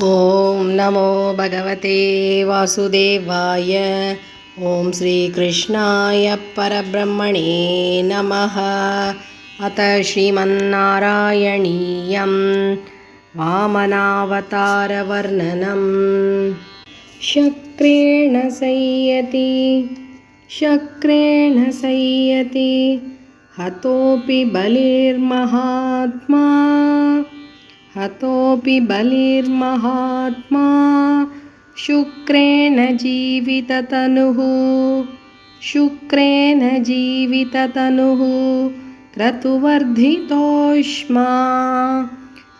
ॐ नमो भगवते वासुदेवाय। ॐ श्रीकृष्णाय परब्रह्मणे नमः। अथ श्रीमन्नारायणीयं वामनावतारवर्णनम्। शक्रेण संयति हतोऽपि बलिर्महात्मा शुक्रेण जीविततनुः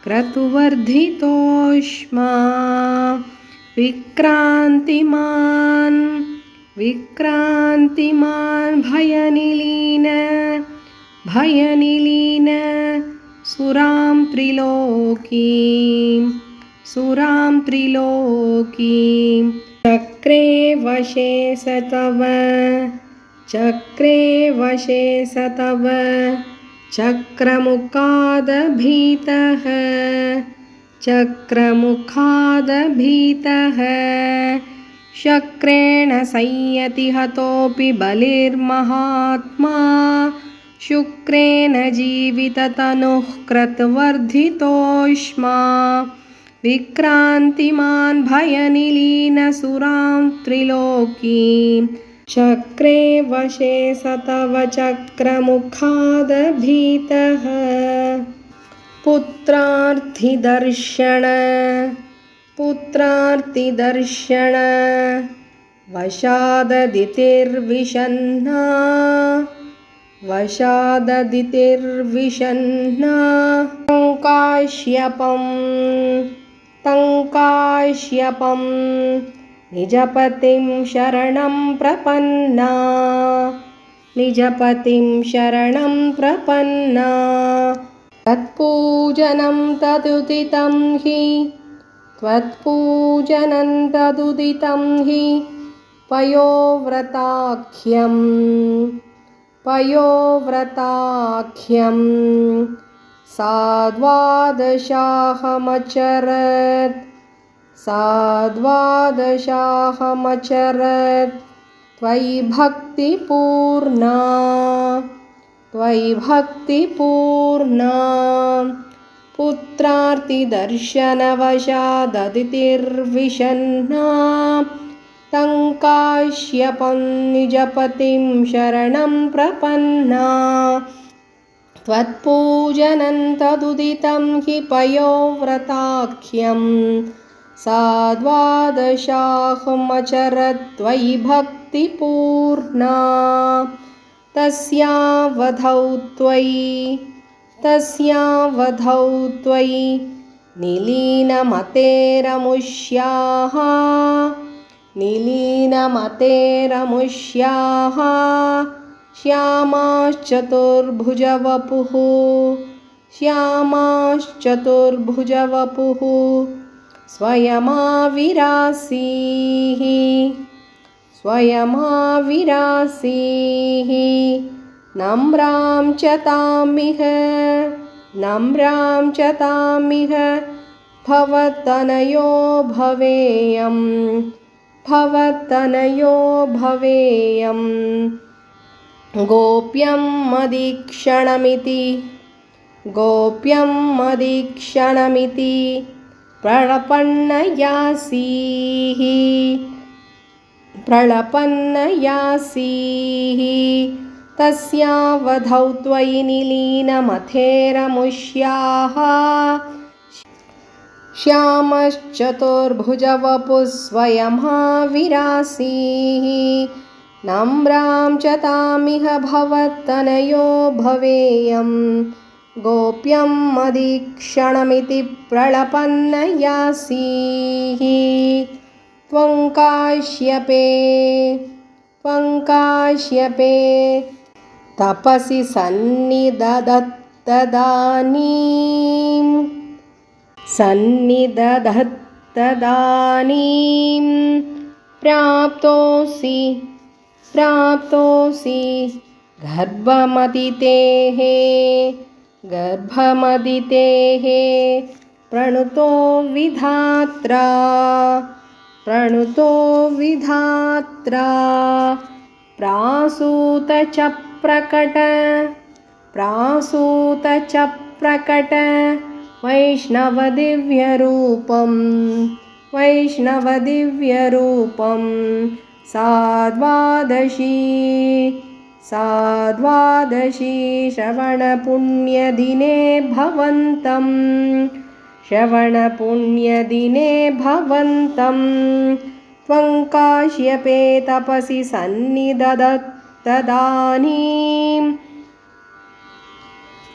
क्रतुवर्धितोष्मा विक्रान्तिमान् भयनिलीन सुरां त्रिलोकीं चक्रे वशे स तव चक्रमुखादभीतः शक्रेण संयति हतोऽपि बलिर्महात्मा शुक्रेण जीविततनुः क्रतुवर्धितोष्मा विक्रान्तिमान् भयनिलीन सुरां त्रिलोकीं चक्रे वशे स तव चक्रमुखादभीतः पुत्रार्थिदर्शन वशाददितिर्विषण्णा तङ्काश्यपं निजपतिं शरणं प्रपन्ना त्वत्पूजनं तदुदितं हि पयोव्रताख्यं साद्वादशाहमचरत् त्वयि भक्तिपूर्णा पुत्रार्तिदर्शनवशाददितिर्विषण्णा तङ्काश्यपं निजपतिं शरणं प्रपन्ना त्वत्पूजनं तदुदितं हि पयोव्रताख्यं साद्वादशाहमचरत् त्वयि भक्तिपूर्णा तस्यावधौ त्वयि नीलीनमतेरमुष्याः श्यामाश्चतुर्भुजवपुः स्वयमाविरासीः नम्रां च तामिह भवतनयो भवेयम् गोप्यं मदीक्षणमिति प्रलपन्नयासीः तस्यावधौ त्वयि निलीनमथेरमुष्याः श्यामश्चतुर्भुजवपुः स्वयमाविरासीः नम्रां च तामिह भवतनयो भवेयम् गोप्यं मदीक्षणमिति प्रलपन्नयासीः त्वं काश्यपे तपसि सन्निदधत्तदानीं प्राप्तोऽसि गर्भमदितेः प्रणुतो विधात्रा प्रणुतो विधात्रा प्रासूत च प्रकट प्रासूत च प्रकट वैष्णवदिव्यरूपं वैष्णवदिव्यरूपं साद्वादशी श्रवणपुण्यदिने भवन्तं श्रवणपुण्यदिने भवन्तं त्वं काश्यपे तपसि सन्निदधत्तदानीं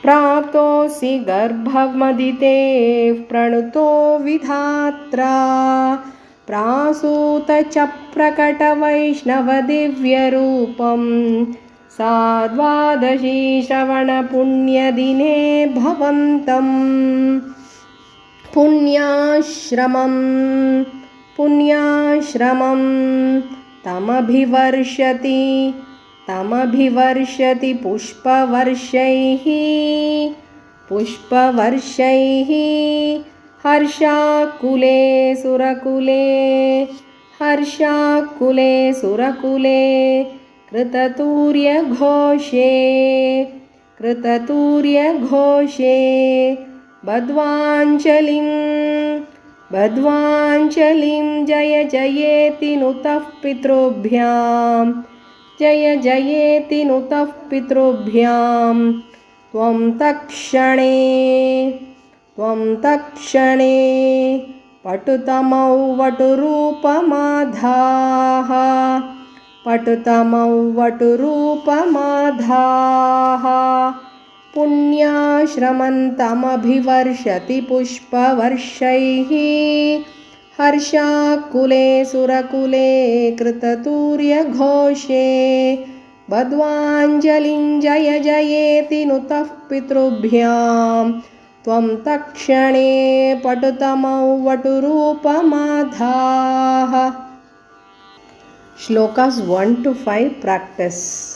प्राप्तोऽसि गर्भमदिते प्रणुतो विधात्रा प्रासूत च प्रकट वैष्णवदिव्यरूपं साद्वादशी श्रवणपुण्यदिने भवन्तं पुण्याश्रमं तमभिवर्षति पुष्पवर्षैः हर्षाकुले सुरकुले कृततूर्यघोषे बद्ध्वाञ्जलिं जय जयेति नुतः पितृभ्यां जय जयेति नुतः पितृभ्यां त्वं तत्क्षणे पटुतमौ वटुरूपमाधाः पुण्याश्रमन्तमभिवर्षति पुष्पवर्षैः हर्षाकुले सुरकुले कृततूर्यघोषे बद्ध्वाञ्जलिं जय जयेति नुतः पितृभ्यां त्वं तत्क्षणे पटुतमौ वटुरूपमाधाः. Shlokas 1 to 5 practice.